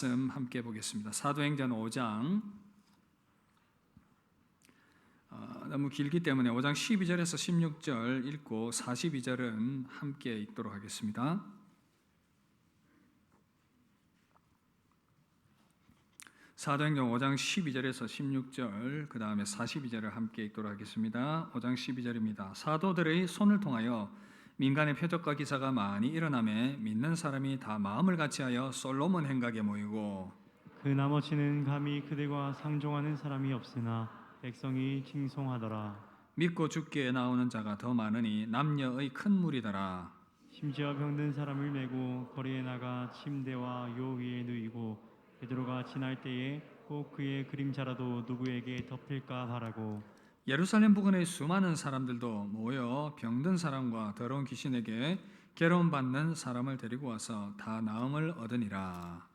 말씀 함께 보겠습니다. 사도행전 5장 너무 길기 때문에 5장 12절에서 16절 읽고 42절은 함께 읽도록 하겠습니다. 사도행전 5장 12절에서 16절 그 다음에 42절을 함께 읽도록 하겠습니다. 5장 12절입니다. 사도들의 손을 통하여 민간의 표적과 기사가 많이 일어나매 믿는 사람이 다 마음을 같이하여 솔로몬 행각에 모이고 그 나머지는 감히 그들과 상종하는 사람이 없으나 백성이 칭송하더라. 믿고 죽게 나오는 자가 더 많으니 남녀의 큰 무리더라. 심지어 병든 사람을 메고 거리에 나가 침대와 요 위에 누이고 베드로가 지날 때에 꼭 그의 그림자라도 누구에게 덮일까 바라고 예루살렘 부근의 수많은 사람들도 모여 병든 사람과 더러운 귀신에게 괴로움받는 사람을 데리고 와서 다 나음을 얻으니라.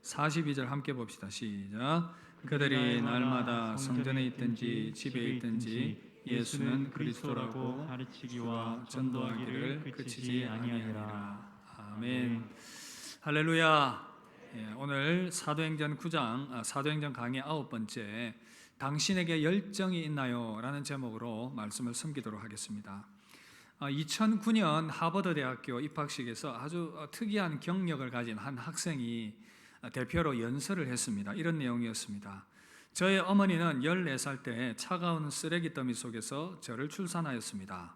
42절 함께 봅시다. 시작. 그들이 날마다 성전에 있든지 집에 있든지 예수는 그리스도라고 가르치기와 전도하기를 그치지 아니하니라. 아멘. 할렐루야. 오늘 사도행전 9장 사도행전 강의 9번째 당신에게 열정이 있나요? 라는 제목으로 말씀을 섬기도록 하겠습니다. 2009년 하버드 대학교 입학식에서 아주 특이한 경력을 가진 한 학생이 대표로 연설을 했습니다. 이런 내용이었습니다. 저의 어머니는 14살 때 차가운 쓰레기 더미 속에서 저를 출산하였습니다.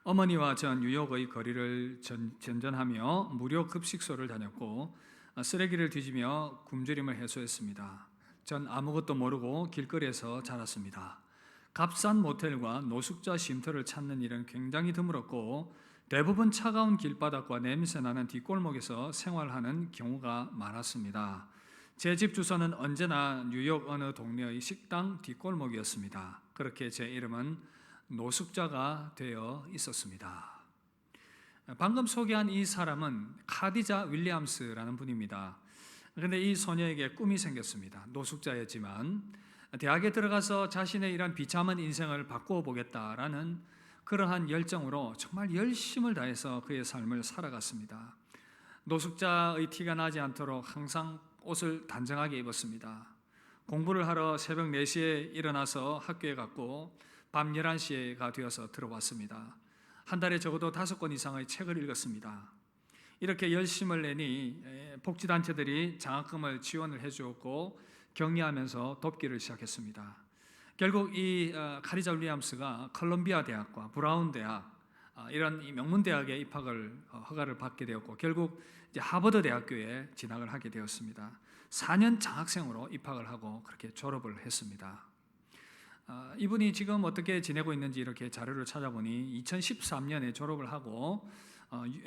어머니와 전 뉴욕의 거리를 전전하며 무료 급식소를 다녔고 쓰레기를 뒤지며 굶주림을 해소했습니다. 전 아무것도 모르고 길거리에서 자랐습니다. 값싼 모텔과 노숙자 쉼터를 찾는 일은 굉장히 드물었고 대부분 차가운 길바닥과 냄새나는 뒷골목에서 생활하는 경우가 많았습니다. 제 집 주소는 언제나 뉴욕 어느 동네의 식당 뒷골목이었습니다. 그렇게 제 이름은 노숙자가 되어 있었습니다. 방금 소개한 이 사람은 카디자 윌리엄스라는 분입니다. 그런데 이 소녀에게 꿈이 생겼습니다. 노숙자였지만 대학에 들어가서 자신의 이런 비참한 인생을 바꾸어 보겠다라는 그러한 열정으로 정말 열심을 다해서 그의 삶을 살아갔습니다. 노숙자의 티가 나지 않도록 항상 옷을 단정하게 입었습니다. 공부를 하러 새벽 4시에 일어나서 학교에 갔고 밤 11시가 되어서 들어왔습니다. 한 달에 적어도 5권 이상의 책을 읽었습니다. 이렇게 열심을 내니 복지단체들이 장학금을 지원을 해주었고 격리하면서 돕기를 시작했습니다. 결국 이 카디자 윌리엄스가 컬럼비아 대학과 브라운 대학 이런 명문 대학에 입학을 허가를 받게 되었고 결국 이제 하버드 대학교에 진학을 하게 되었습니다. 4년 장학생으로 입학을 하고 그렇게 졸업을 했습니다. 이분이 지금 어떻게 지내고 있는지 이렇게 자료를 찾아보니 2013년에 졸업을 하고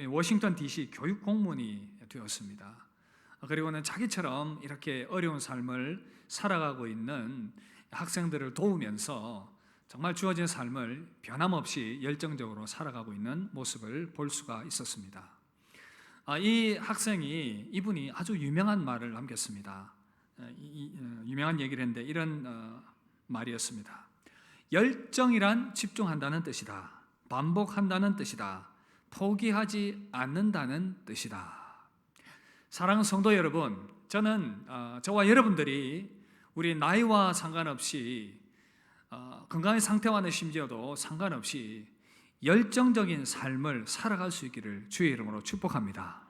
워싱턴 DC 교육 공무원이 되었습니다. 그리고는 자기처럼 이렇게 어려운 삶을 살아가고 있는 학생들을 도우면서 정말 주어진 삶을 변함없이 열정적으로 살아가고 있는 모습을 볼 수가 있었습니다. 이 학생이 이분이 아주 유명한 말을 남겼습니다. 유명한 얘기를 했는데 이런 말이었습니다. 열정이란 집중한다는 뜻이다. 반복한다는 뜻이다. 포기하지 않는다는 뜻이다. 사랑하는 성도 여러분, 저는 저와 여러분들이 우리 나이와 상관없이 건강의 상태와는 심지어도 상관없이 열정적인 삶을 살아갈 수 있기를 주의 이름으로 축복합니다.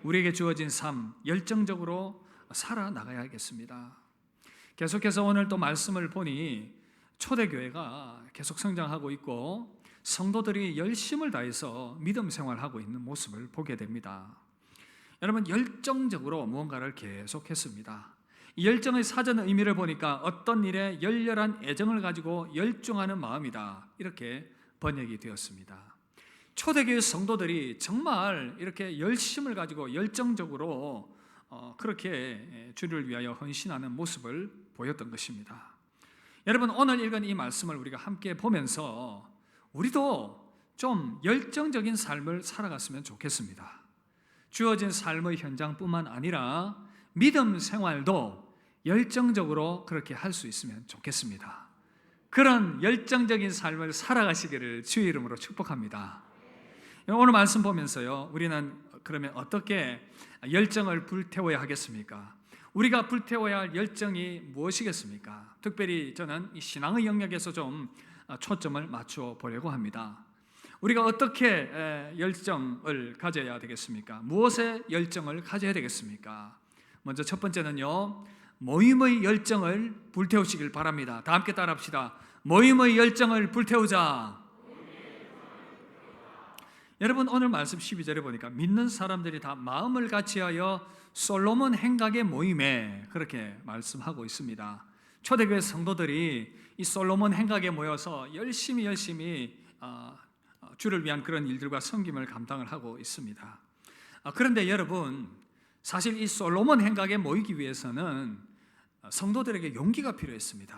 우리에게 주어진 삶 열정적으로 살아나가야겠습니다. 계속해서 오늘 또 말씀을 보니 초대교회가 계속 성장하고 있고 성도들이 열심을 다해서 믿음 생활하고 있는 모습을 보게 됩니다. 여러분, 열정적으로 무언가를 계속했습니다. 이 열정의 사전 의미를 보니까 어떤 일에 열렬한 애정을 가지고 열중하는 마음이다, 이렇게 번역이 되었습니다. 초대교회 성도들이 정말 이렇게 열심을 가지고 열정적으로 그렇게 주를 위하여 헌신하는 모습을 보였던 것입니다. 여러분, 오늘 읽은 이 말씀을 우리가 함께 보면서 우리도 좀 열정적인 삶을 살아갔으면 좋겠습니다. 주어진 삶의 현장뿐만 아니라 믿음 생활도 열정적으로 그렇게 할 수 있으면 좋겠습니다. 그런 열정적인 삶을 살아가시기를 주의 이름으로 축복합니다. 오늘 말씀 보면서요, 우리는 그러면 어떻게 열정을 불태워야 하겠습니까? 우리가 불태워야 할 열정이 무엇이겠습니까? 특별히 저는 이 신앙의 영역에서 좀 초점을 맞춰 보려고 합니다. 우리가 어떻게 열정을 가져야 되겠습니까? 무엇에 열정을 가져야 되겠습니까? 먼저 첫 번째는요, 모임의 열정을 불태우시길 바랍니다. 다 함께 따라합시다. 모임의 열정을 불태우자. 여러분, 오늘 말씀 12절에 보니까 믿는 사람들이 다 마음을 같이하여 솔로몬 행각의 모임에, 그렇게 말씀하고 있습니다. 초대교회 성도들이 이 솔로몬 행각에 모여서 열심히 주를 위한 그런 일들과 섬김을 감당을 하고 있습니다. 그런데 여러분, 사실 이 솔로몬 행각에 모이기 위해서는 성도들에게 용기가 필요했습니다.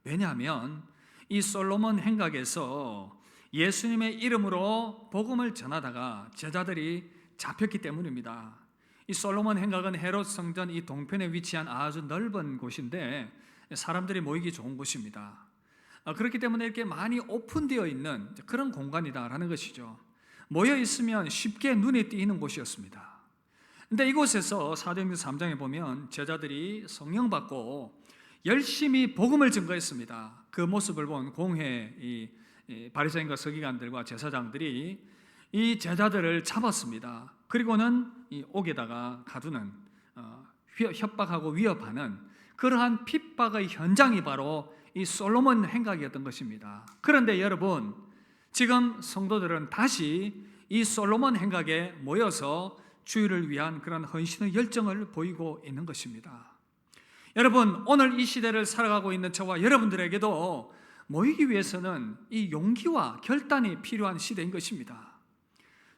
왜냐하면 이 솔로몬 행각에서 예수님의 이름으로 복음을 전하다가 제자들이 잡혔기 때문입니다. 이 솔로몬 행각은 헤롯 성전 이 동편에 위치한 아주 넓은 곳인데 사람들이 모이기 좋은 곳입니다. 그렇기 때문에 이렇게 많이 오픈되어 있는 그런 공간이다라는 것이죠. 모여 있으면 쉽게 눈에 띄는 곳이었습니다. 근데 이곳에서 사도행전 3장에 보면 제자들이 성령 받고 열심히 복음을 증거했습니다. 그 모습을 본 공회 이 바리새인과 서기관들과 제사장들이 이 제자들을 잡았습니다. 그리고는 이 옥에다가 가두는, 협박하고 위협하는 그러한 핍박의 현장이 바로 이 솔로몬 행각이었던 것입니다. 그런데 여러분, 지금 성도들은 다시 이 솔로몬 행각에 모여서 주의를 위한 그런 헌신의 열정을 보이고 있는 것입니다. 여러분, 오늘 이 시대를 살아가고 있는 저와 여러분들에게도 모이기 위해서는 이 용기와 결단이 필요한 시대인 것입니다.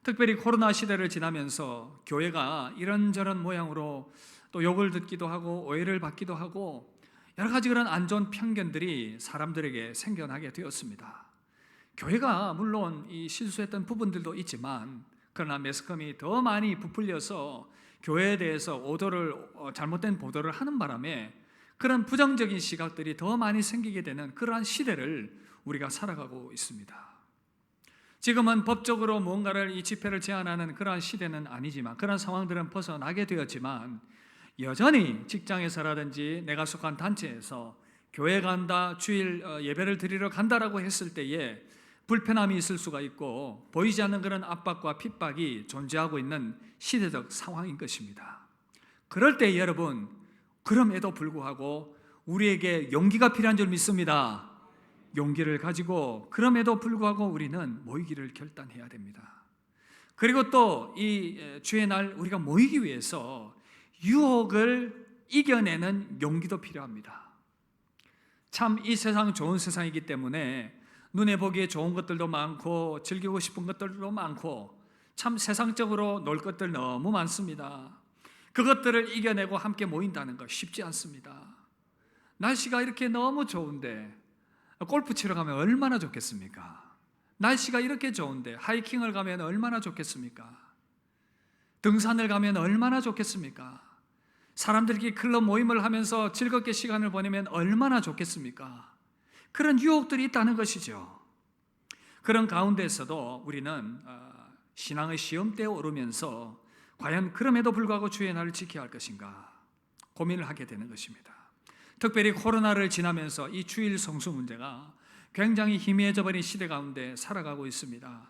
특별히 코로나 시대를 지나면서 교회가 이런저런 모양으로 또 욕을 듣기도 하고 오해를 받기도 하고 여러 가지 그런 안 좋은 편견들이 사람들에게 생겨나게 되었습니다. 교회가 물론 이 실수했던 부분들도 있지만 그러나 매스컴이 더 많이 부풀려서 교회에 대해서 잘못된 보도를 하는 바람에 그런 부정적인 시각들이 더 많이 생기게 되는 그러한 시대를 우리가 살아가고 있습니다. 지금은 법적으로 무언가를 이 집회를 제한하는 그러한 시대는 아니지만 그런 상황들은 벗어나게 되었지만 여전히 직장에서라든지 내가 속한 단체에서 교회 간다, 주일 예배를 드리러 간다라고 했을 때에 불편함이 있을 수가 있고 보이지 않는 그런 압박과 핍박이 존재하고 있는 시대적 상황인 것입니다. 그럴 때 여러분, 그럼에도 불구하고 우리에게 용기가 필요한 줄 믿습니다. 용기를 가지고 그럼에도 불구하고 우리는 모이기를 결단해야 됩니다. 그리고 또 이 주의 날 우리가 모이기 위해서 유혹을 이겨내는 용기도 필요합니다. 참 이 세상 좋은 세상이기 때문에 눈에 보기에 좋은 것들도 많고 즐기고 싶은 것들도 많고 참 세상적으로 놀 것들 너무 많습니다. 그것들을 이겨내고 함께 모인다는 거 쉽지 않습니다. 날씨가 이렇게 너무 좋은데 골프 치러 가면 얼마나 좋겠습니까? 날씨가 이렇게 좋은데 하이킹을 가면 얼마나 좋겠습니까? 등산을 가면 얼마나 좋겠습니까? 사람들끼리 클럽 모임을 하면서 즐겁게 시간을 보내면 얼마나 좋겠습니까? 그런 유혹들이 있다는 것이죠. 그런 가운데서도 우리는 신앙의 시험대에 오르면서 과연 그럼에도 불구하고 주의 날을 지켜야 할 것인가 고민을 하게 되는 것입니다. 특별히 코로나를 지나면서 이 주일 성수 문제가 굉장히 희미해져 버린 시대 가운데 살아가고 있습니다.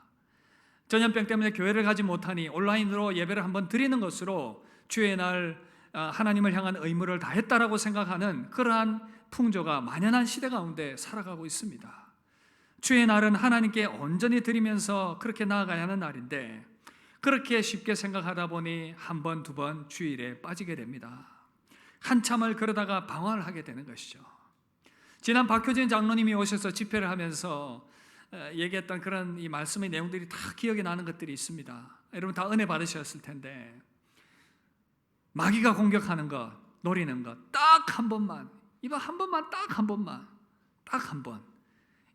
전염병 때문에 교회를 가지 못하니 온라인으로 예배를 한번 드리는 것으로 주의 날 하나님을 향한 의무를 다했다라고 생각하는 그러한 풍조가 만연한 시대 가운데 살아가고 있습니다. 주의 날은 하나님께 온전히 드리면서 그렇게 나아가야 하는 날인데 그렇게 쉽게 생각하다 보니 한 번, 두 번 주일에 빠지게 됩니다. 한참을 그러다가 방황을 하게 되는 것이죠. 지난 박효진 장로님이 오셔서 집회를 하면서 얘기했던 그런 이 말씀의 내용들이 다 기억이 나는 것들이 있습니다. 여러분 다 은혜 받으셨을 텐데 마귀가 공격하는 것, 노리는 것 딱 한 번만, 이번 한 번만, 딱 한 번만, 딱 한 번.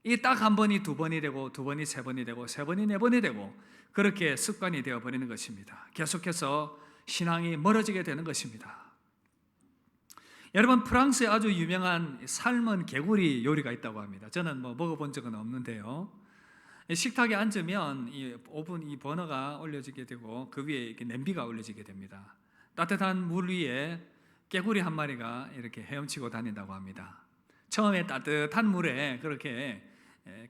이 딱 한 번이 두 번이 되고 두 번이 세 번이 되고 세 번이 네 번이 되고 그렇게 습관이 되어버리는 것입니다. 계속해서 신앙이 멀어지게 되는 것입니다. 여러분 프랑스에 아주 유명한 삶은 개구리 요리가 있다고 합니다. 저는 먹어본 적은 없는데요. 식탁에 앉으면 이 오븐 이 버너가 올려지게 되고 그 위에 이렇게 냄비가 올려지게 됩니다. 따뜻한 물 위에 개구리 한 마리가 이렇게 헤엄치고 다닌다고 합니다. 처음에 따뜻한 물에 그렇게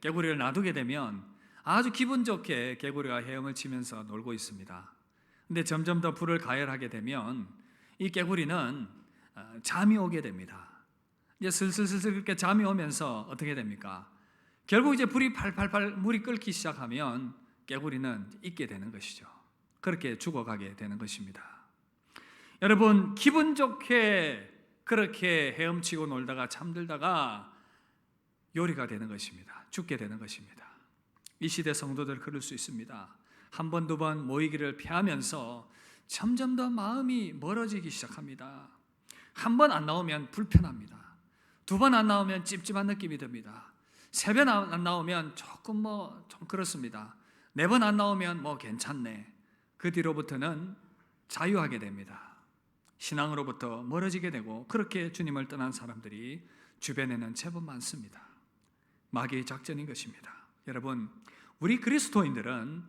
개구리를 놔두게 되면 아주 기분 좋게 개구리가 헤엄을 치면서 놀고 있습니다. 근데 점점 더 불을 가열하게 되면 이 개구리는 잠이 오게 됩니다. 이제 슬슬 그렇게 잠이 오면서 어떻게 됩니까? 결국 이제 불이 팔팔팔 물이 끓기 시작하면 개구리는 잊게 되는 것이죠. 그렇게 죽어가게 되는 것입니다. 여러분, 기분 좋게 그렇게 헤엄치고 놀다가 잠들다가 요리가 되는 것입니다. 죽게 되는 것입니다. 이 시대 성도들 그럴 수 있습니다. 한 번, 두 번 모이기를 피하면서 점점 더 마음이 멀어지기 시작합니다. 한 번 안 나오면 불편합니다. 두 번 안 나오면 찝찝한 느낌이 듭니다. 세 번 안 나오면 조금 좀 그렇습니다. 네 번 안 나오면 괜찮네. 그 뒤로부터는 자유하게 됩니다. 신앙으로부터 멀어지게 되고 그렇게 주님을 떠난 사람들이 주변에는 제법 많습니다. 마귀의 작전인 것입니다. 여러분, 우리 그리스도인들은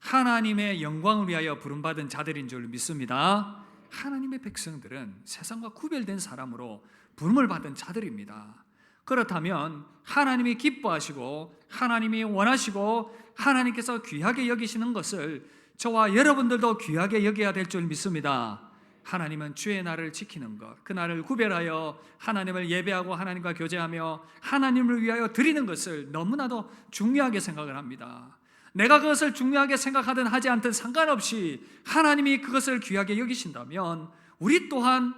하나님의 영광을 위하여 부름받은 자들인 줄 믿습니다. 하나님의 백성들은 세상과 구별된 사람으로 부름을 받은 자들입니다. 그렇다면 하나님이 기뻐하시고 하나님이 원하시고 하나님께서 귀하게 여기시는 것을 저와 여러분들도 귀하게 여겨야 될 줄 믿습니다. 하나님은 주의 날을 지키는 것, 그 날을 구별하여 하나님을 예배하고 하나님과 교제하며 하나님을 위하여 드리는 것을 너무나도 중요하게 생각을 합니다. 내가 그것을 중요하게 생각하든 하지 않든 상관없이 하나님이 그것을 귀하게 여기신다면 우리 또한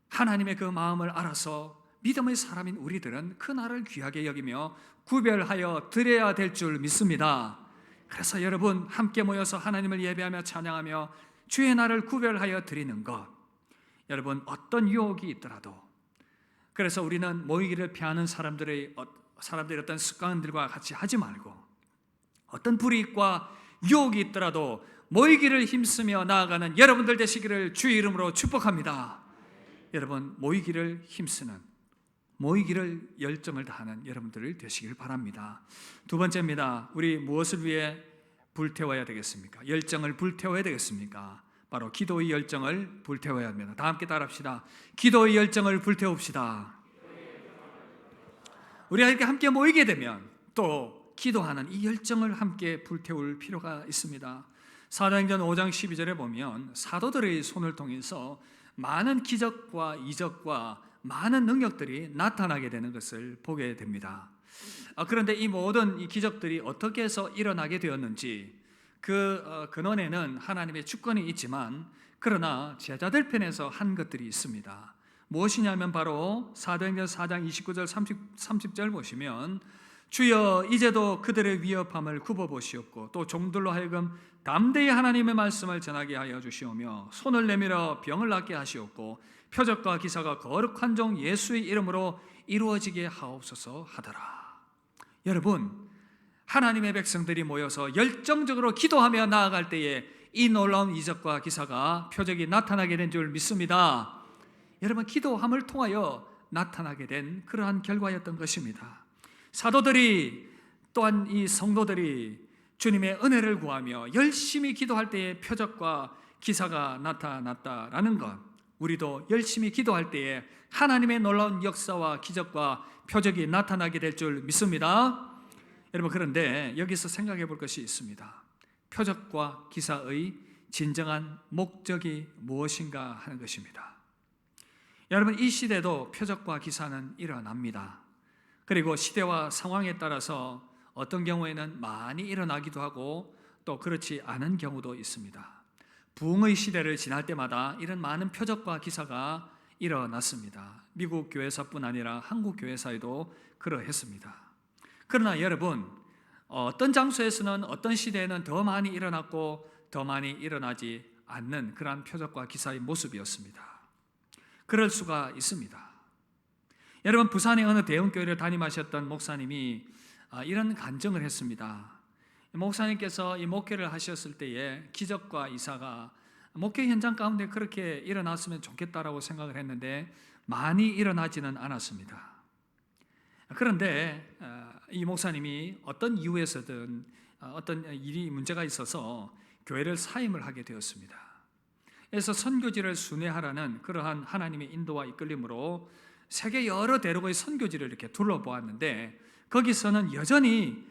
하나님의 그 마음을 알아서 믿음의 사람인 우리들은 그 날을 귀하게 여기며 구별하여 드려야 될 줄 믿습니다. 그래서 여러분, 함께 모여서 하나님을 예배하며 찬양하며 주의 날을 구별하여 드리는 것, 여러분, 어떤 유혹이 있더라도, 그래서 우리는 모이기를 피하는 사람들의 어떤 습관들과 같이 하지 말고 어떤 불이익과 유혹이 있더라도 모이기를 힘쓰며 나아가는 여러분들 되시기를 주의 이름으로 축복합니다. 여러분, 모이기를 힘쓰는, 모이기를 열정을 다하는 여러분들 되시길 바랍니다. 두 번째입니다. 우리 무엇을 위해 불태워야 되겠습니까? 열정을 불태워야 되겠습니까? 바로 기도의 열정을 불태워야 합니다. 다 함께 따라합시다. 기도의 열정을 불태웁시다. 우리가 이렇게 함께 모이게 되면 또 기도하는 이 열정을 함께 불태울 필요가 있습니다. 사도행전 5장 12절에 보면 사도들의 손을 통해서 많은 기적과 이적과 많은 능력들이 나타나게 되는 것을 보게 됩니다. 그런데 이 모든 이 기적들이 어떻게 해서 일어나게 되었는지 그 근원에는 하나님의 주권이 있지만 그러나 제자들 편에서 한 것들이 있습니다. 무엇이냐면 바로 사도행전 4장 29절 30절 보시면 주여 이제도 그들의 위협함을 굽어보시옵고 또 종들로 하여금 담대히 하나님의 말씀을 전하게 하여 주시오며 손을 내밀어 병을 낫게 하시옵고 표적과 기사가 거룩한 종 예수의 이름으로 이루어지게 하옵소서 하더라. 여러분, 하나님의 백성들이 모여서 열정적으로 기도하며 나아갈 때에 이 놀라운 이적과 기사가 표적이 나타나게 된 줄 믿습니다. 여러분, 기도함을 통하여 나타나게 된 그러한 결과였던 것입니다. 사도들이 또한 이 성도들이 주님의 은혜를 구하며 열심히 기도할 때에 표적과 기사가 나타났다라는 것, 우리도 열심히 기도할 때에 하나님의 놀라운 역사와 기적과 표적이 나타나게 될 줄 믿습니다. 여러분, 그런데 여기서 생각해 볼 것이 있습니다. 표적과 기사의 진정한 목적이 무엇인가 하는 것입니다. 여러분, 이 시대도 표적과 기사는 일어납니다. 그리고 시대와 상황에 따라서 어떤 경우에는 많이 일어나기도 하고 또 그렇지 않은 경우도 있습니다. 부흥의 시대를 지날 때마다 이런 많은 표적과 기사가 일어났습니다. 미국 교회사뿐 아니라 한국 교회사에도 그러했습니다. 그러나 여러분, 어떤 장소에서는 어떤 시대에는 더 많이 일어났고 더 많이 일어나지 않는 그러한 표적과 기사의 모습이었습니다. 그럴 수가 있습니다. 여러분, 부산의 어느 대형교회를 담임하셨던 목사님이 이런 간증을 했습니다. 목사님께서 이 목회를 하셨을 때에 기적과 이사가 목회 현장 가운데 그렇게 일어났으면 좋겠다라고 생각을 했는데 많이 일어나지는 않았습니다. 그런데 이 목사님이 어떤 이유에서든 어떤 일이 문제가 있어서 교회를 사임을 하게 되었습니다. 선교지를 순회하라는 그러한 하나님의 인도와 이끌림으로 세계 여러 대륙의 선교지를 이렇게 둘러보았는데 거기서는 여전히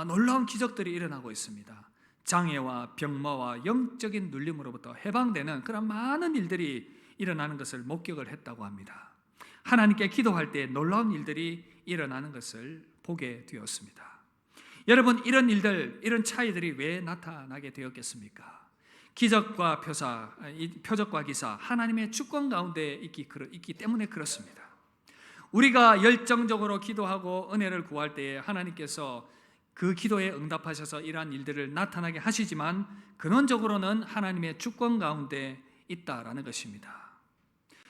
놀라운 기적들이 일어나고 있습니다. 장애와 병마와 영적인 눌림으로부터 해방되는 그런 많은 일들이 일어나는 것을 목격을 했다고 합니다. 하나님께 기도할 때 놀라운 일들이 일어나는 것을 보게 되었습니다. 여러분, 이런 일들, 이런 차이들이 왜 나타나게 되었겠습니까? 기적과 표적과 기사, 하나님의 주권 가운데 있기 때문에 그렇습니다. 우리가 열정적으로 기도하고 은혜를 구할 때에 하나님께서 그 기도에 응답하셔서 이러한 일들을 나타나게 하시지만 근원적으로는 하나님의 주권 가운데 있다라는 것입니다.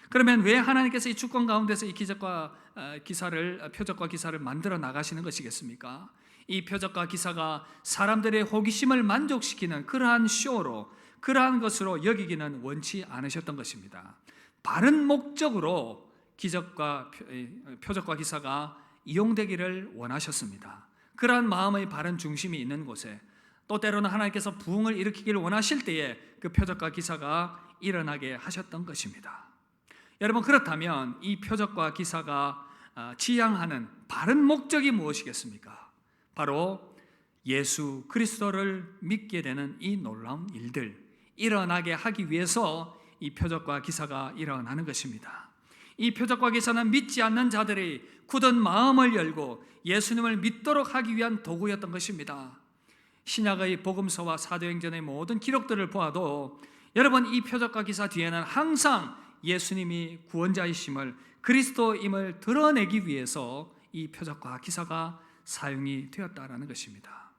그러면 왜 하나님께서 이 주권 가운데서 이 표적과 기사를 만들어 나가시는 것이겠습니까? 이 표적과 기사가 사람들의 호기심을 만족시키는 그러한 쇼로, 그러한 것으로 여기기는 원치 않으셨던 것입니다. 바른 목적으로 표적과 기사가 이용되기를 원하셨습니다. 그러한 마음의 바른 중심이 있는 곳에, 또 때로는 하나님께서 부흥을 일으키기를 원하실 때에 그 표적과 기사가 일어나게 하셨던 것입니다. 여러분, 그렇다면 이 표적과 기사가 지향하는 바른 목적이 무엇이겠습니까? 바로 예수 그리스도를 믿게 되는 이 놀라운 일들 일어나게 하기 위해서 이 표적과 기사가 일어나는 것입니다. 이 표적과 기사는 믿지 않는 자들의 굳은 마음을 열고 예수님을 믿도록 하기 위한 도구였던 것입니다. 신약의 복음서와 사도행전의 모든 기록들을 보아도 여러분, 이 표적과 기사 뒤에는 항상 예수님이 구원자이심을, 그리스도임을 드러내기 위해서 이 표적과 기사가 사용이 되었다라는 것입니다.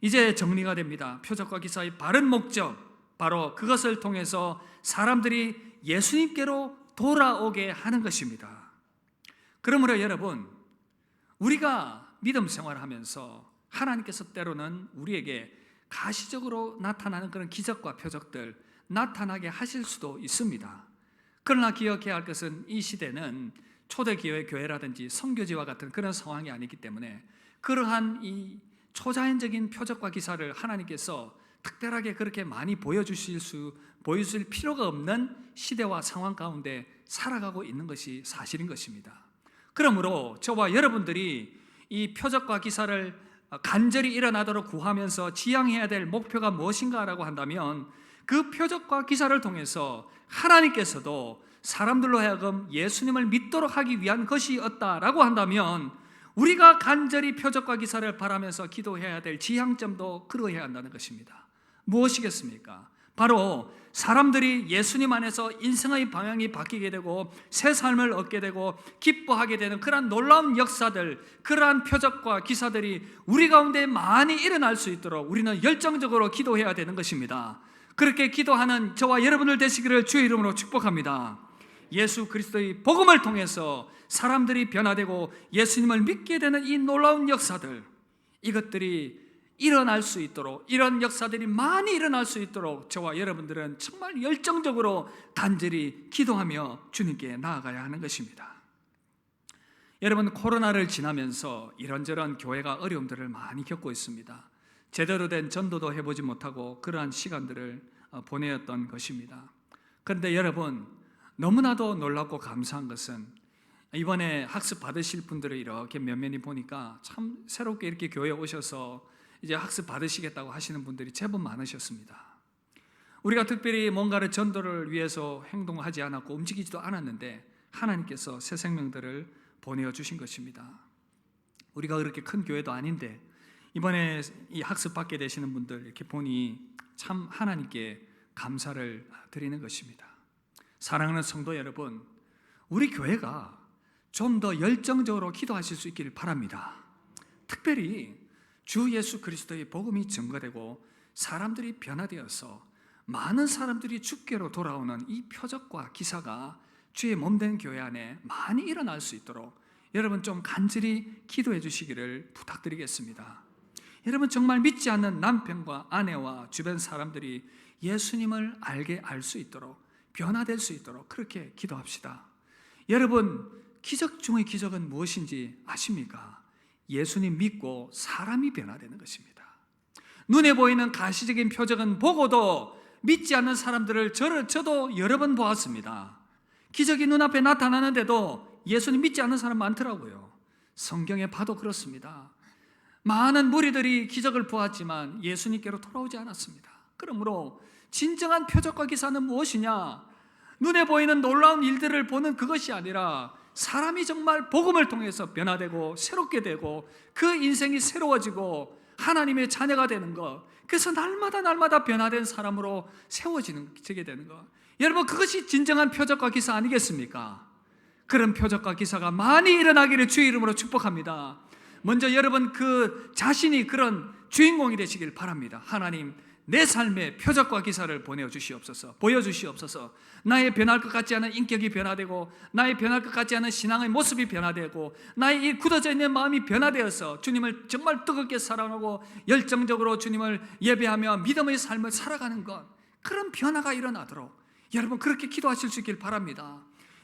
이제 정리가 됩니다. 표적과 기사의 바른 목적, 바로 그것을 통해서 사람들이 예수님께로 돌아오게 하는 것입니다. 그러므로 여러분, 우리가 믿음 생활하면서 하나님께서 때로는 우리에게 가시적으로 나타나는 그런 기적과 표적들 나타나게 하실 수도 있습니다. 그러나 기억해야 할 것은 이 시대는 초대기의 교회라든지 선교지와 같은 그런 상황이 아니기 때문에 그러한 이 초자연적인 표적과 기사를 하나님께서 특별하게 그렇게 많이 보여주실 필요가 없는 시대와 상황 가운데 살아가고 있는 것이 사실인 것입니다. 그러므로 저와 여러분들이 이 표적과 기사를 간절히 일어나도록 구하면서 지향해야 될 목표가 무엇인가라고 한다면 그 표적과 기사를 통해서 하나님께서도 사람들로 하여금 예수님을 믿도록 하기 위한 것이었다라고 한다면 우리가 간절히 표적과 기사를 바라면서 기도해야 될 지향점도 그러해야 한다는 것입니다. 무엇이겠습니까? 바로 사람들이 예수님 안에서 인생의 방향이 바뀌게 되고 새 삶을 얻게 되고 기뻐하게 되는 그러한 놀라운 역사들, 그러한 표적과 기사들이 우리 가운데 많이 일어날 수 있도록 우리는 열정적으로 기도해야 되는 것입니다. 그렇게 기도하는 저와 여러분들 되시기를 주의 이름으로 축복합니다. 예수 그리스도의 복음을 통해서 사람들이 변화되고 예수님을 믿게 되는 이 놀라운 역사들, 이것들이 일어날 수 있도록, 이런 역사들이 많이 일어날 수 있도록 저와 여러분들은 정말 열정적으로 간절히 기도하며 주님께 나아가야 하는 것입니다. 여러분, 코로나를 지나면서 이런저런 교회가 어려움들을 많이 겪고 있습니다. 제대로 된 전도도 해보지 못하고 그러한 시간들을 보내었던 것입니다. 그런데 여러분, 너무나도 놀랍고 감사한 것은 이번에 학습 받으실 분들을 이렇게 면면히 보니까 참 새롭게 이렇게 교회에 오셔서 이제 학습 받으시겠다고 하시는 분들이 제법 많으셨습니다. 우리가 특별히 뭔가를 전도를 위해서 행동하지 않았고 움직이지도 않았는데 하나님께서 새 생명들을 보내어 주신 것입니다. 우리가 그렇게 큰 교회도 아닌데 이번에 이 학습 받게 되시는 분들 이렇게 보니 참 하나님께 감사를 드리는 것입니다. 사랑하는 성도 여러분, 우리 교회가 좀 더 열정적으로 기도하실 수 있기를 바랍니다. 특별히 주 예수 그리스도의 복음이 증거되고 사람들이 변화되어서 많은 사람들이 주께로 돌아오는 이 표적과 기사가 주의 몸된 교회 안에 많이 일어날 수 있도록 여러분 좀 간절히 기도해 주시기를 부탁드리겠습니다. 여러분, 정말 믿지 않는 남편과 아내와 주변 사람들이 예수님을 알 수 있도록, 변화될 수 있도록 그렇게 기도합시다. 여러분, 기적 중의 기적은 무엇인지 아십니까? 예수님 믿고 사람이 변화되는 것입니다. 눈에 보이는 가시적인 표적은 보고도 믿지 않는 사람들을 저도 여러 번 보았습니다. 기적이 눈앞에 나타나는데도 예수님 믿지 않는 사람 많더라고요. 성경에 봐도 그렇습니다. 많은 무리들이 기적을 보았지만 예수님께로 돌아오지 않았습니다. 그러므로 진정한 표적과 기사는 무엇이냐? 눈에 보이는 놀라운 일들을 보는 그것이 아니라 사람이 정말 복음을 통해서 변화되고 새롭게 되고 그 인생이 새로워지고 하나님의 자녀가 되는 것, 그래서 날마다 변화된 사람으로 세워지게 되는 것, 여러분 그것이 진정한 표적과 기사 아니겠습니까? 그런 표적과 기사가 많이 일어나기를 주의 이름으로 축복합니다. 먼저 여러분 그 자신이 그런 주인공이 되시길 바랍니다. 하나님, 내 삶에 표적과 기사를 보여주시옵소서. 나의 변할 것 같지 않은 인격이 변화되고, 나의 변할 것 같지 않은 신앙의 모습이 변화되고, 나의 이 굳어져 있는 마음이 변화되어서 주님을 정말 뜨겁게 사랑하고 열정적으로 주님을 예배하며 믿음의 삶을 살아가는 것, 그런 변화가 일어나도록 여러분 그렇게 기도하실 수 있길 바랍니다.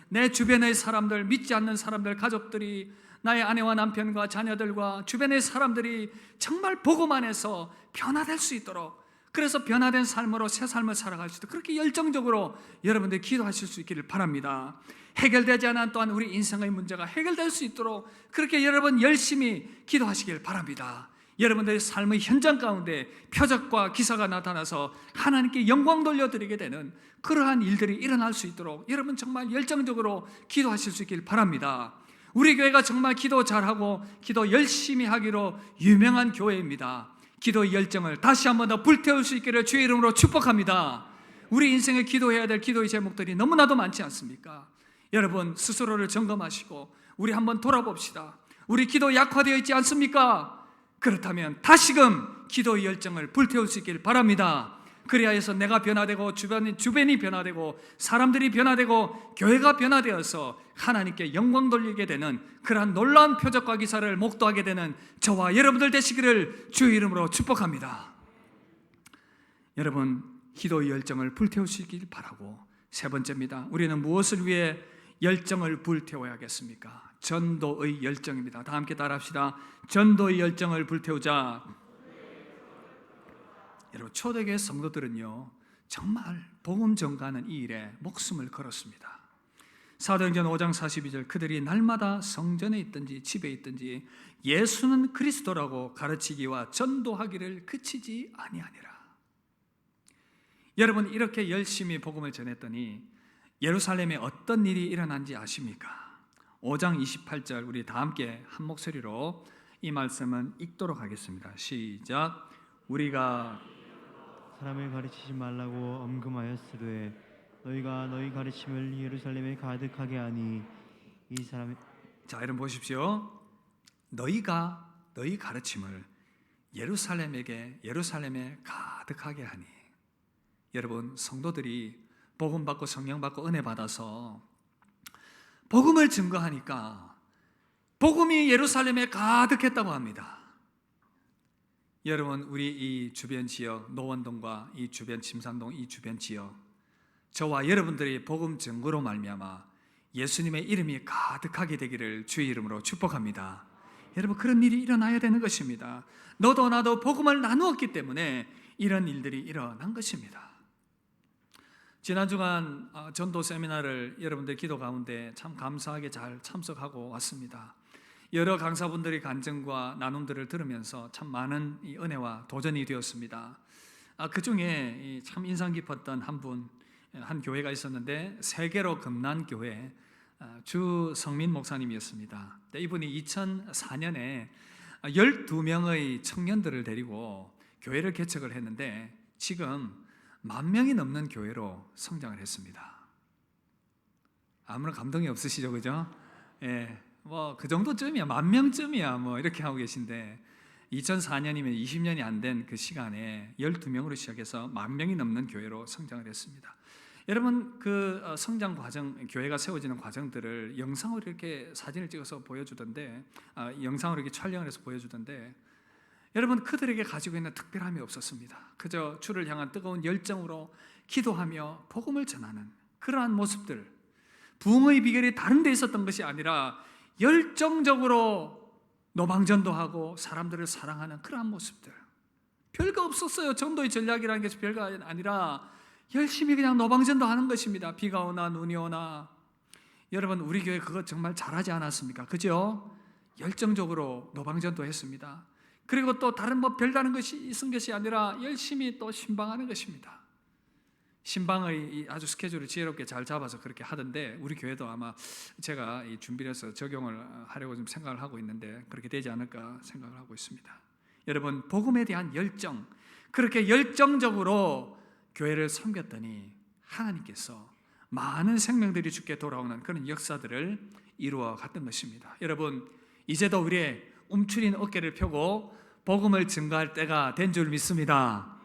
내 주변의 사람들, 믿지 않는 사람들, 가족들이, 나의 아내와 남편과 자녀들과 주변의 사람들이 정말 복음 안에서 변화될 수 있도록, 그래서 변화된 삶으로 새 삶을 살아갈 수 있도록 그렇게 열정적으로 여러분들이 기도하실 수 있기를 바랍니다. 해결되지 않은 또한 우리 인생의 문제가 해결될 수 있도록 그렇게 여러분 열심히 기도하시길 바랍니다. 여러분들의 삶의 현장 가운데 표적과 기사가 나타나서 하나님께 영광 돌려드리게 되는 그러한 일들이 일어날 수 있도록 여러분 정말 열정적으로 기도하실 수 있길 바랍니다. 우리 교회가 정말 기도 잘하고 기도 열심히 하기로 유명한 교회입니다. 기도의 열정을 다시 한 번 더 불태울 수 있기를 주의 이름으로 축복합니다. 우리 인생에 기도해야 될 기도의 제목들이 너무나도 많지 않습니까? 여러분 스스로를 점검하시고 우리 한번 돌아봅시다. 우리 기도 약화되어 있지 않습니까? 그렇다면 다시금 기도의 열정을 불태울 수 있길 바랍니다. 그래야 해서 내가 변화되고 주변이 변화되고 사람들이 변화되고 교회가 변화되어서 하나님께 영광 돌리게 되는 그러한 놀라운 표적과 기사를 목도하게 되는 저와 여러분들 되시기를 주의 이름으로 축복합니다. 여러분 기도의 열정을 불태울 수 있길 바라고, 세 번째입니다. 우리는 무엇을 위해 열정을 불태워야겠습니까? 전도의 열정입니다. 다 함께 따라합시다. 전도의 열정을 불태우자. 여러분 초대교회 성도들은요 정말 복음 전가하는 이 일에 목숨을 걸었습니다. 사도행전 5장 42절, 그들이 날마다 성전에 있든지 집에 있든지 예수는 그리스도라고 가르치기와 전도하기를 그치지 아니하니라. 여러분 이렇게 열심히 복음을 전했더니 예루살렘에 어떤 일이 일어난지 아십니까? 5장 28절 우리 다 함께 한 목소리로 이 말씀은 읽도록 하겠습니다. 시작. 우리가 사람을 가르치지 말라고 엄금하였으되 너희가 너희 가르침을 예루살렘에 가득하게 하니 이 사람이. 자 여러분 보십시오. 너희가 너희 가르침을 예루살렘에 가득하게 하니, 여러분 성도들이 복음 받고 성령 받고 은혜 받아서 복음을 증거하니까 복음이 예루살렘에 가득했다고 합니다. 여러분 우리 이 주변 지역 노원동과 이 주변 침산동 이 주변 지역, 저와 여러분들이 복음 증거로 말미암아 예수님의 이름이 가득하게 되기를 주의 이름으로 축복합니다. 여러분 그런 일이 일어나야 되는 것입니다. 너도 나도 복음을 나누었기 때문에 이런 일들이 일어난 것입니다. 지난 주간 전도 세미나를 여러분들 기도 가운데 참 감사하게 잘 참석하고 왔습니다. 여러 강사분들의 간증과 나눔들을 들으면서 참 많은 은혜와 도전이 되었습니다. 그 중에 참 인상 깊었던 한 교회가 있었는데 세계로 금난교회 주성민 목사님이었습니다. 이분이 2004년에 12명의 청년들을 데리고 교회를 개척을 했는데 지금 10,000명이 넘는 교회로 성장을 했습니다. 아무런 감동이 없으시죠, 그죠? 예, 뭐 그 정도쯤이야, 10,000명쯤이야, 뭐 이렇게 하고 계신데 2004년이면 20년이 안 된 그 시간에 12명으로 시작해서 10,000명이 넘는 교회로 성장을 했습니다. 여러분 그 성장 과정, 교회가 세워지는 과정들을 영상으로 이렇게 사진을 찍어서 보여주던데, 영상으로 이렇게 촬영을 해서 보여주던데, 여러분 그들에게 가지고 있는 특별함이 없었습니다. 그저 주를 향한 뜨거운 열정으로 기도하며 복음을 전하는 그러한 모습들, 부흥의 비결이 다른 데 있었던 것이 아니라 열정적으로 노방전도하고 사람들을 사랑하는 그러한 모습들, 별거 없었어요. 전도의 전략이라는 게 별거 아니라 열심히 그냥 노방전도 하는 것입니다. 비가 오나 눈이 오나. 여러분, 우리 교회 그거 정말 잘하지 않았습니까? 그죠? 열정적으로 노방전도 했습니다. 그리고 또 다른 뭐 별다른 것이 있은 것이 아니라 열심히 또 신방하는 것입니다. 신방의 아주 스케줄을 지혜롭게 잘 잡아서 그렇게 하던데, 우리 교회도 아마 제가 준비를 해서 적용을 하려고 좀 생각을 하고 있는데 그렇게 되지 않을까 생각을 하고 있습니다. 여러분, 복음에 대한 열정, 그렇게 열정적으로 교회를 섬겼더니 하나님께서 많은 생명들이 주께 돌아오는 그런 역사들을 이루어 갔던 것입니다. 여러분, 이제도 우리의 움츠린 어깨를 펴고 복음을 증거할 때가 된 줄 믿습니다.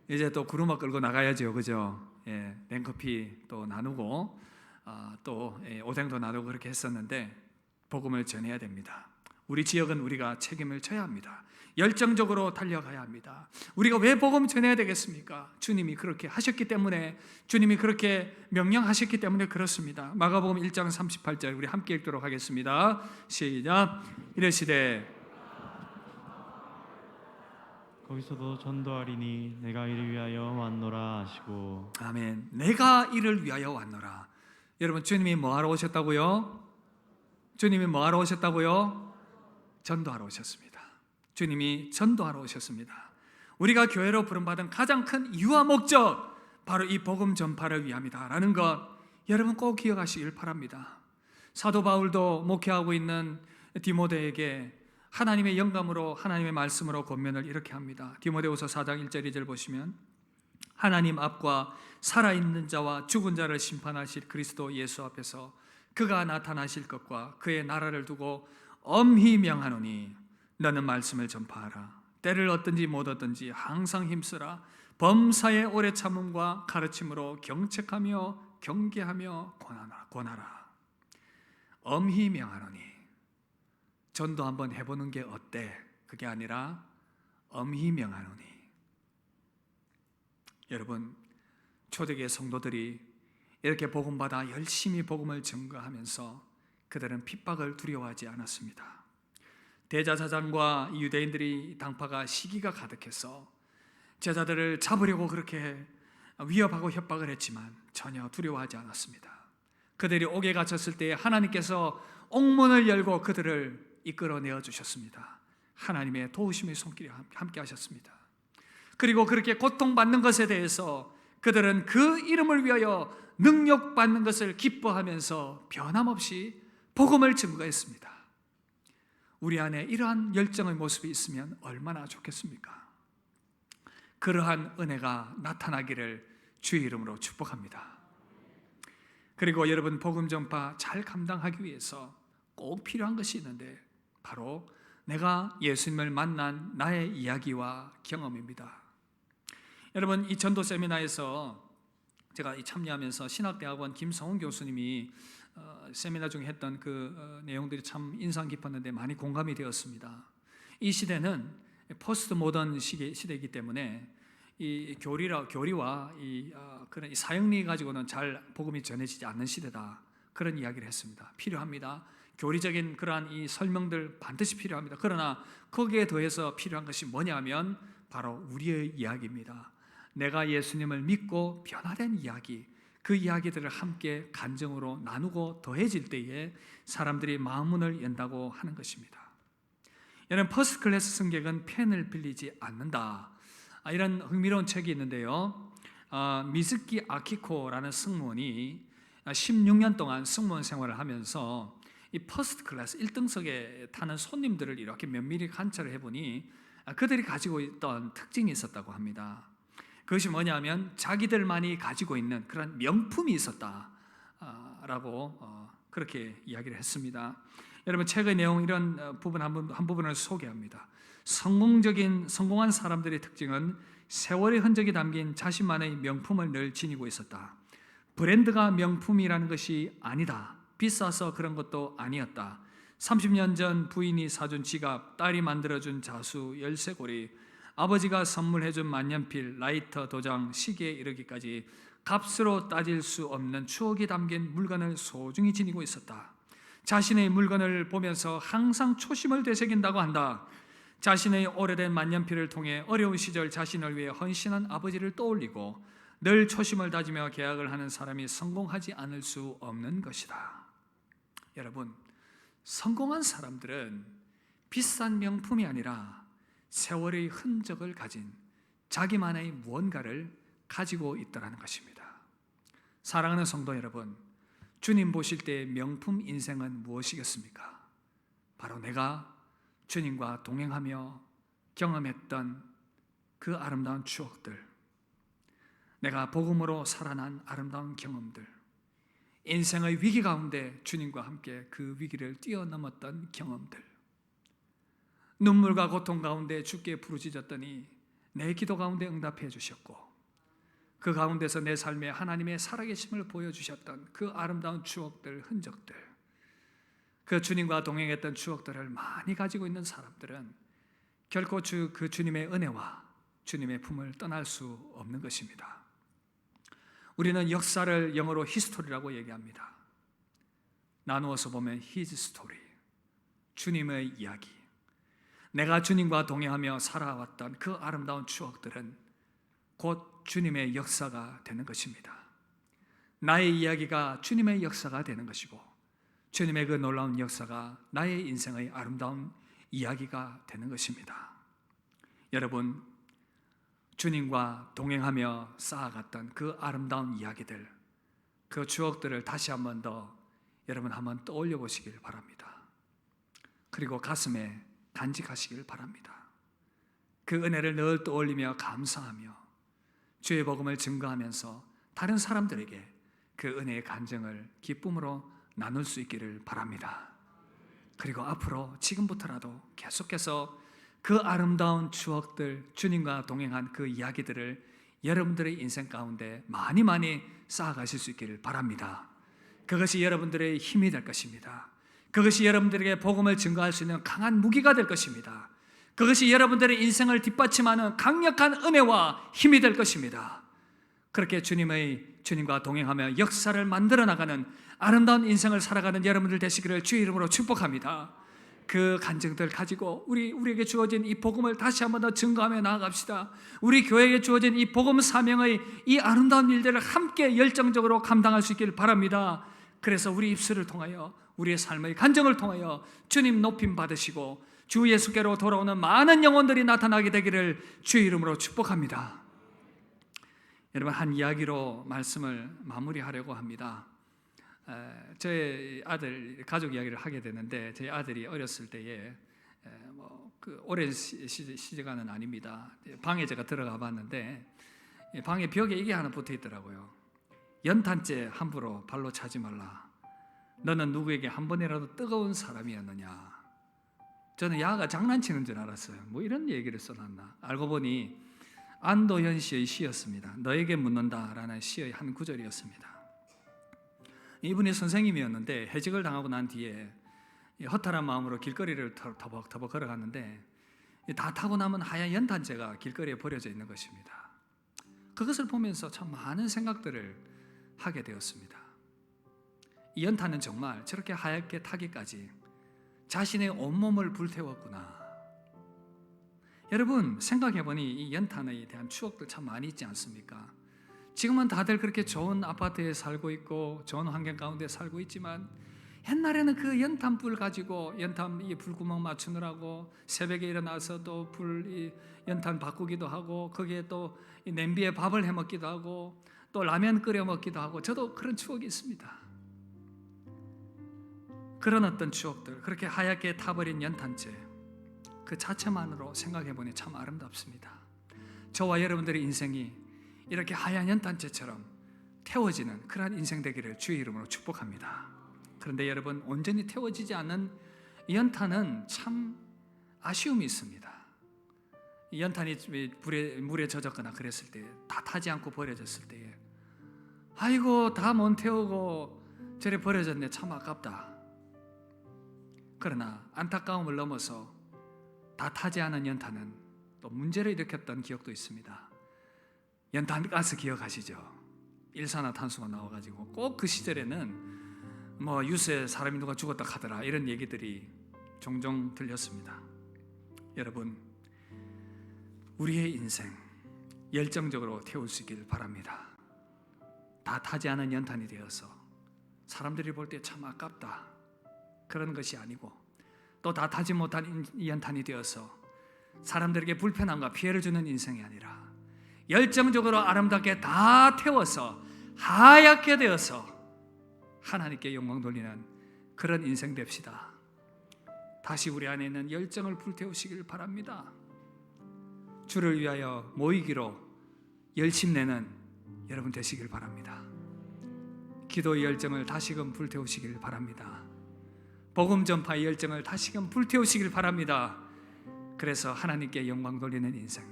이제 또 구루마 끌고 나가야죠, 그죠? 예, 냉커피 또 나누고 또 오뎅도 나누고 그렇게 했었는데 복음을 전해야 됩니다. 우리 지역은 우리가 책임을 져야 합니다. 열정적으로 달려가야 합니다. 우리가 왜 복음 전해야 되겠습니까? 주님이 그렇게 하셨기 때문에, 주님이 그렇게 명령하셨기 때문에 그렇습니다. 마가복음 1장 38절 우리 함께 읽도록 하겠습니다. 시작. 이르시되 거기서도 전도하리니 내가 이를 위하여 왔노라 하시고. 아멘. 내가 이를 위하여 왔노라. 여러분, 주님이 뭐하러 오셨다고요? 주님이 뭐하러 오셨다고요? 전도하러 오셨습니다. 주님이 전도하러 오셨습니다. 우리가 교회로 부름받은 가장 큰 이유와 목적, 바로 이 복음 전파를 위함이다 라는 것 여러분 꼭 기억하시길 바랍니다. 사도 바울도 목회하고 있는 디모데에게 하나님의 영감으로, 하나님의 말씀으로 권면을 이렇게 합니다. 디모데후서 4장 1절 2절 보시면, 하나님 앞과 살아있는 자와 죽은 자를 심판하실 그리스도 예수 앞에서 그가 나타나실 것과 그의 나라를 두고 엄히 명하노니 너는 말씀을 전파하라. 때를 얻든지 못 얻든지 항상 힘쓰라. 범사의 오래 참음과 가르침으로 경책하며 경계하며 권하라. 엄히 명하노니, 전도 한번 해보는 게 어때? 그게 아니라 엄히 명하노니. 여러분, 초대교회 성도들이 이렇게 복음받아 열심히 복음을 증거하면서 그들은 핍박을 두려워하지 않았습니다. 대제사장과 유대인들이 당파가 시기가 가득해서 제자들을 잡으려고 그렇게 위협하고 협박을 했지만 전혀 두려워하지 않았습니다. 그들이 옥에 갇혔을 때 하나님께서 옥문을 열고 그들을 이끌어내어 주셨습니다. 하나님의 도우심의 손길이 함께 하셨습니다. 그리고 그렇게 고통받는 것에 대해서 그들은 그 이름을 위하여 능력받는 것을 기뻐하면서 변함없이 복음을 증거했습니다. 우리 안에 이러한 열정의 모습이 있으면 얼마나 좋겠습니까? 그러한 은혜가 나타나기를 주의 이름으로 축복합니다. 그리고 여러분, 복음 전파 잘 감당하기 위해서 꼭 필요한 것이 있는데 바로 내가 예수님을 만난 나의 이야기와 경험입니다. 여러분, 이 전도 세미나에서 제가 참여하면서 신학대학원 김성훈 교수님이 세미나 중에 했던 그 내용들이 참 인상 깊었는데 많이 공감이 되었습니다. 이 시대는 포스트 모던 시대이기 때문에 이 교리와 그런 이 사형리 가지고는 잘 복음이 전해지지 않는 시대다, 그런 이야기를 했습니다. 필요합니다. 교리적인 그러한 이 설명들 반드시 필요합니다. 그러나 거기에 더해서 필요한 것이 뭐냐면 바로 우리의 이야기입니다. 내가 예수님을 믿고 변화된 이야기, 그 이야기들을 함께 간증으로 나누고 더해질 때에 사람들이 마음문을 연다고 하는 것입니다. 여러분, 퍼스트 클래스 승객은 펜을 빌리지 않는다, 이런 흥미로운 책이 있는데요. 미즈키 아키코라는 승무원이 16년 동안 승무원 생활을 하면서 이 퍼스트 클래스 1등석에 타는 손님들을 이렇게 면밀히 관찰을 해보니 그들이 가지고 있던 특징이 있었다고 합니다. 그것이 뭐냐면 자기들만이 가지고 있는 그런 명품이 있었다라고 그렇게 이야기를 했습니다. 여러분, 책의 내용 이런 한 부분을 소개합니다. 성공한 사람들의 특징은 세월의 흔적이 담긴 자신만의 명품을 늘 지니고 있었다. 브랜드가 명품이라는 것이 아니다. 비싸서 그런 것도 아니었다. 30년 전 부인이 사준 지갑, 딸이 만들어준 자수, 열쇠고리, 아버지가 선물해준 만년필, 라이터, 도장, 시계에 이르기까지 값으로 따질 수 없는 추억이 담긴 물건을 소중히 지니고 있었다. 자신의 물건을 보면서 항상 초심을 되새긴다고 한다. 자신의 오래된 만년필을 통해 어려운 시절 자신을 위해 헌신한 아버지를 떠올리고 늘 초심을 다지며 계약을 하는 사람이 성공하지 않을 수 없는 것이다. 여러분, 성공한 사람들은 비싼 명품이 아니라 세월의 흔적을 가진 자기만의 무언가를 가지고 있다는 것입니다. 사랑하는 성도 여러분, 주님 보실 때 명품 인생은 무엇이겠습니까? 바로 내가 주님과 동행하며 경험했던 그 아름다운 추억들, 내가 복음으로 살아난 아름다운 경험들, 인생의 위기 가운데 주님과 함께 그 위기를 뛰어넘었던 경험들, 눈물과 고통 가운데 주께 부르짖었더니 내 기도 가운데 응답해 주셨고, 그 가운데서 내 삶에 하나님의 살아계심을 보여주셨던 그 아름다운 추억들, 흔적들, 그 주님과 동행했던 추억들을 많이 가지고 있는 사람들은 결코 그 주님의 은혜와 주님의 품을 떠날 수 없는 것입니다. 우리는 역사를 영어로 히스토리라고 얘기합니다. 나누어서 보면 His story, 주님의 이야기. 내가 주님과 동행하며 살아왔던 그 아름다운 추억들은 곧 주님의 역사가 되는 것입니다. 나의 이야기가 주님의 역사가 되는 것이고, 주님의 그 놀라운 역사가 나의 인생의 아름다운 이야기가 되는 것입니다. 여러분, 주님과 동행하며 쌓아갔던 그 아름다운 이야기들, 그 추억들을 다시 한번 더 여러분 한번 떠올려 보시길 바랍니다. 그리고 가슴에 간직하시길 바랍니다. 그 은혜를 늘 떠올리며 감사하며 주의 복음을 증거하면서 다른 사람들에게 그 은혜의 간증을 기쁨으로 나눌 수 있기를 바랍니다. 그리고 앞으로 지금부터라도 계속해서 그 아름다운 추억들, 주님과 동행한 그 이야기들을 여러분들의 인생 가운데 많이 쌓아가실 수 있기를 바랍니다. 그것이 여러분들의 힘이 될 것입니다. 그것이 여러분들에게 복음을 증거할 수 있는 강한 무기가 될 것입니다. 그것이 여러분들의 인생을 뒷받침하는 강력한 은혜와 힘이 될 것입니다. 그렇게 주님과 동행하며 역사를 만들어 나가는 아름다운 인생을 살아가는 여러분들 되시기를 주의 이름으로 축복합니다. 그 간증들 가지고 우리에게 주어진 이 복음을 다시 한번 더 증거하며 나아갑시다. 우리 교회에 주어진 이 복음 사명의 이 아름다운 일들을 함께 열정적으로 감당할 수 있기를 바랍니다. 그래서 우리 입술을 통하여, 우리의 삶의 간증을 통하여 주님 높임 받으시고 주 예수께로 돌아오는 많은 영혼들이 나타나게 되기를 주의 이름으로 축복합니다. 여러분, 한 이야기로 말씀을 마무리하려고 합니다. 저희 아들 가족 이야기를 하게 되는데, 저희 아들이 어렸을 때에 오랜 시간은 아닙니다. 방에 제가 들어가 봤는데 방에 벽에 이게 하나 붙어 있더라고요. 연탄재 함부로 발로 차지 말라. 너는 누구에게 한 번이라도 뜨거운 사람이었느냐. 저는 야가 장난치는 줄 알았어요. 뭐 이런 얘기를 써놨나. 알고 보니 안도현 씨의 시였습니다. 너에게 묻는다라는 시의 한 구절이었습니다. 이분이 선생님이었는데 해직을 당하고 난 뒤에 허탈한 마음으로 길거리를 터벅터벅 걸어갔는데 다 타고 남은 하얀 연탄재가 길거리에 버려져 있는 것입니다. 그것을 보면서 참 많은 생각들을 하게 되었습니다. 이 연탄은 정말 저렇게 하얗게 타기까지 자신의 온몸을 불태웠구나. 여러분, 생각해보니 이 연탄에 대한 추억들 참 많이 있지 않습니까? 지금은 다들 그렇게 좋은 아파트에 살고 있고 좋은 환경 가운데 살고 있지만, 옛날에는 그 연탄불 가지고 연탄 이 불구멍 맞추느라고 새벽에 일어나서 또 연탄 바꾸기도 하고, 거기에 또 냄비에 밥을 해 먹기도 하고, 또 라면 끓여 먹기도 하고, 저도 그런 추억이 있습니다. 그런 어떤 추억들, 그렇게 하얗게 타버린 연탄재, 그 자체만으로 생각해보니 참 아름답습니다. 저와 여러분들의 인생이 이렇게 하얀 연탄재처럼 태워지는 그러한 인생 되기를 주의 이름으로 축복합니다. 그런데 여러분, 온전히 태워지지 않는 연탄은 참 아쉬움이 있습니다. 연탄이 물에 젖었거나 그랬을 때, 다 타지 않고 버려졌을 때에 아이고 다 못 태우고 저래 버려졌네, 참 아깝다. 그러나 안타까움을 넘어서 다 타지 않은 연탄은 또 문제를 일으켰던 기억도 있습니다. 연탄가스 기억하시죠? 일산화탄소가 나와가지고 꼭 그 시절에는 뭐 유세 사람이 누가 죽었다 하더라, 이런 얘기들이 종종 들렸습니다. 여러분, 우리의 인생 열정적으로 태울 수 있기를 바랍니다. 다 타지 않은 연탄이 되어서 사람들이 볼 때 참 아깝다 그런 것이 아니고, 또 다 타지 못한 연탄이 되어서 사람들에게 불편함과 피해를 주는 인생이 아니라 열정적으로 아름답게 다 태워서 하얗게 되어서 하나님께 영광 돌리는 그런 인생 됩시다. 다시 우리 안에 있는 열정을 불태우시길 바랍니다. 주를 위하여 모이기로 열심내는 여러분 되시길 바랍니다. 기도의 열정을 다시금 불태우시길 바랍니다. 복음 전파의 열정을 다시금 불태우시길 바랍니다. 그래서 하나님께 영광 돌리는 인생,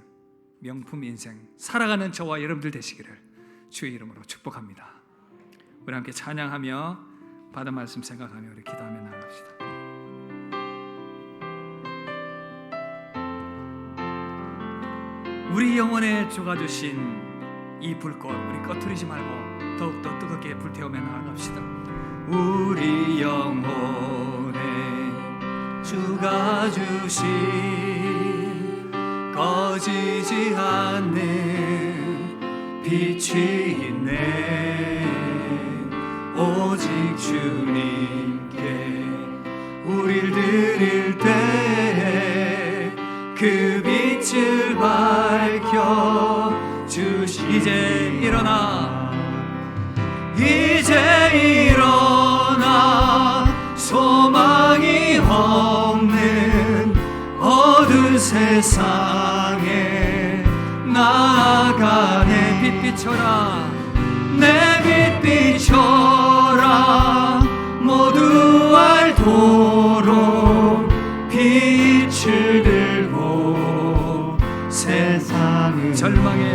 명품 인생 살아가는 저와 여러분들 되시기를 주의 이름으로 축복합니다. 우리 함께 찬양하며 받은 말씀 생각하며 우리 기도하며 나갑시다. 우리 영혼에 주가 주신 이 불꽃 우리 꺼트리지 말고 더욱더 뜨겁게 불태우며 나아갑시다. 우리 영혼에 주가 주신 꺼지지 않는 빛이 있네. 오직 주님께 우릴 드릴 때 그 빛을 밝혀 주시. 이제 일어나, 이제 일어나. 소망이 없는 어두운 세상에 나아가네. 빛 비춰라, 내 빛 비춰라. 모두 알도록 빛을 들고 세상을 절망에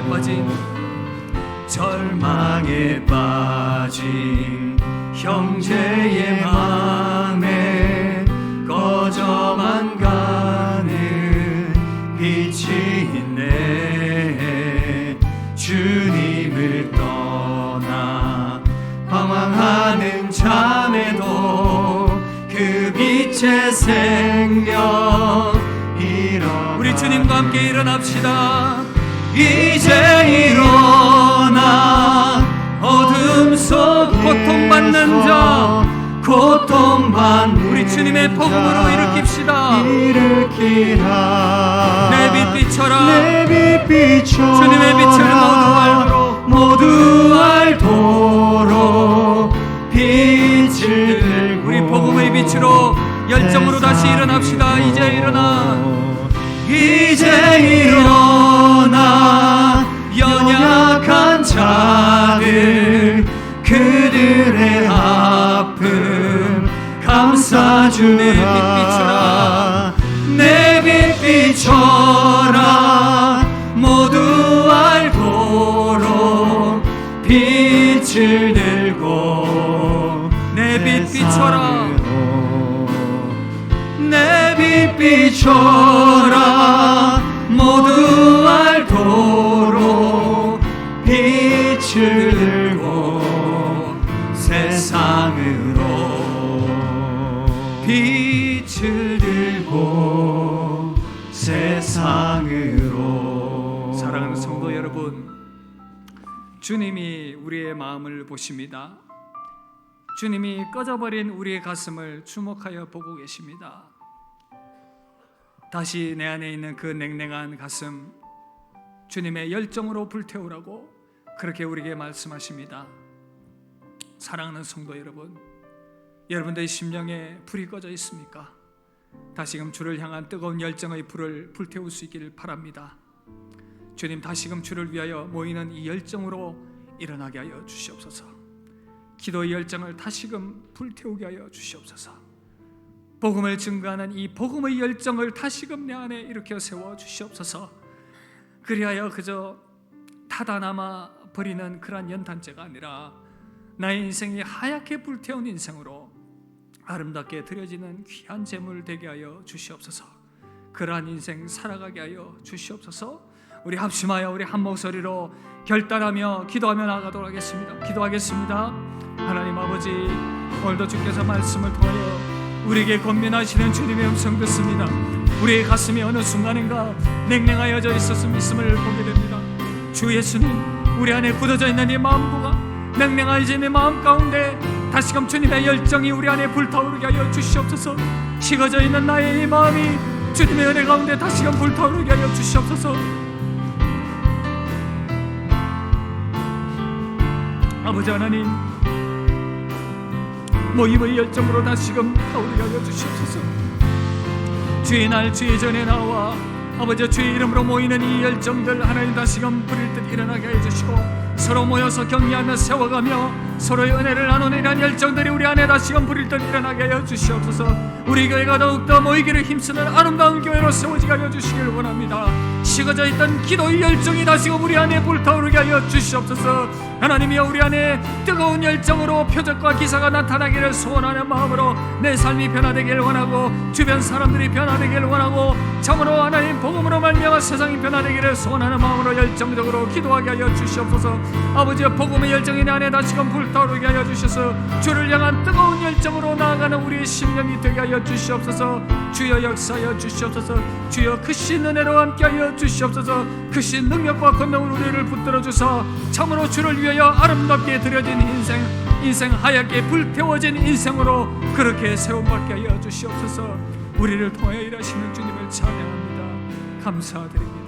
빠진 형제의 맘에 꺼져만 가는 빛이 있네. 주님을 떠나 방황하는 자매도 그 빛의 생명 일어나. 우리 주님과 함께 일어납시다. 이제 일어나. 어둠 속 고통받는 자, 고통받는 우리 주님의 복음으로 일으킵시다. 내 빛 비춰라. 주님의 빛을 모두 알도록 빛을 들고 우리 복음의 빛으로 열정으로 다시 일어납시다. 이제 일어나. 연약한 자들 그들의 아픔 감싸주라. 내 빛 비춰라. 모두 알도록 빛을 들고 내 빛 비춰라. 내 빛 비춰라. 모두 알도록 빛을 들고 세상으로 빛을 들고 세상으로. 사랑하는 성도 여러분, 주님이 우리의 마음을 보십니다. 주님이 꺼져버린 우리의 가슴을 주목하여 보고 계십니다. 다시 내 안에 있는 그 냉랭한 가슴 주님의 열정으로 불태우라고 그렇게 우리에게 말씀하십니다. 사랑하는 성도 여러분, 여러분들의 심령에 불이 꺼져 있습니까? 다시금 주를 향한 뜨거운 열정의 불을 불태울 수 있기를 바랍니다. 주님, 다시금 주를 위하여 모이는 이 열정으로 일어나게 하여 주시옵소서. 기도의 열정을 다시금 불태우게 하여 주시옵소서. 복음을 증거하는 이 복음의 열정을 다시금 내 안에 일으켜 세워 주시옵소서. 그리하여 그저 타다 남아 버리는 그러한 연탄재가 아니라 나의 인생이 하얗게 불태운 인생으로 아름답게 드려지는 귀한 재물 되게 하여 주시옵소서. 그러한 인생 살아가게 하여 주시옵소서. 우리 합심하여 우리 한 목소리로 결단하며 기도하며 나가도록 하겠습니다. 기도하겠습니다. 하나님 아버지, 오늘도 주께서 말씀을 통하여 우리에게 권면하시는 주님의 음성 듣습니다. 우리의 가슴이 어느 순간인가 냉랭하여져 있음을 보게 됩니다. 주 예수님, 우리 안에 굳어져 있는 이 마음과 맹맹한 주님의 마음 가운데 다시금 주님의 열정이 우리 안에 불타오르게 하여 주시옵소서. 식어져 있는 나의 이 마음이 주님의 은혜 가운데 다시금 불타오르게 하여 주시옵소서. 아버지 하나님, 모임의 열정으로 다시금 타오르게 하여 주시옵소서. 주의 날 주의 전에 나와 아버지 주의 이름으로 모이는 이 열정들 하나님 다시금 부릴 듯 일어나게 해주시고, 서로 모여서 격려하며 세워가며 서로의 은혜를 나누는 이런 열정들이 우리 안에 다시금 부릴 듯 일어나게 하여 주시옵소서. 우리 교회가 더욱더 모이기를 힘쓰는 아름다운 교회로 세워지게 하여 주시길 원합니다. 식어져 있던 기도의 열정이 다시금 우리 안에 불타오르게 하여 주시옵소서. 하나님이여, 우리 안에 뜨거운 열정으로 표적과 기사가 나타나기를 소원하는 마음으로 내 삶이 변화되기를 원하고 주변 사람들이 변화되기를 원하고 참으로 하나님 복음으로 말미암아 세상이 변화되기를 소원하는 마음으로 열정적으로 기도하게 하여 주시옵소서. 아버지여, 복음의 열정이 내 안에 다시금 불타오르게 하여 주셔서 주를 향한 뜨거운 열정으로 나아가는 우리의 심령이 되게 하여 주시옵소서. 주여 역사하여 주시옵소서. 주여 크신 은혜로 함께하여 주시옵소서. 크신 능력과 권능으로 우리를 붙들어 주사 참으로 주를 위하여 아름답게 드려진 인생 하얗게 불태워진 인생으로 그렇게 세움받게 하여 주시옵소서. 우리를 통하여 일하시는 주님을 찬양합니다. 감사드립니다.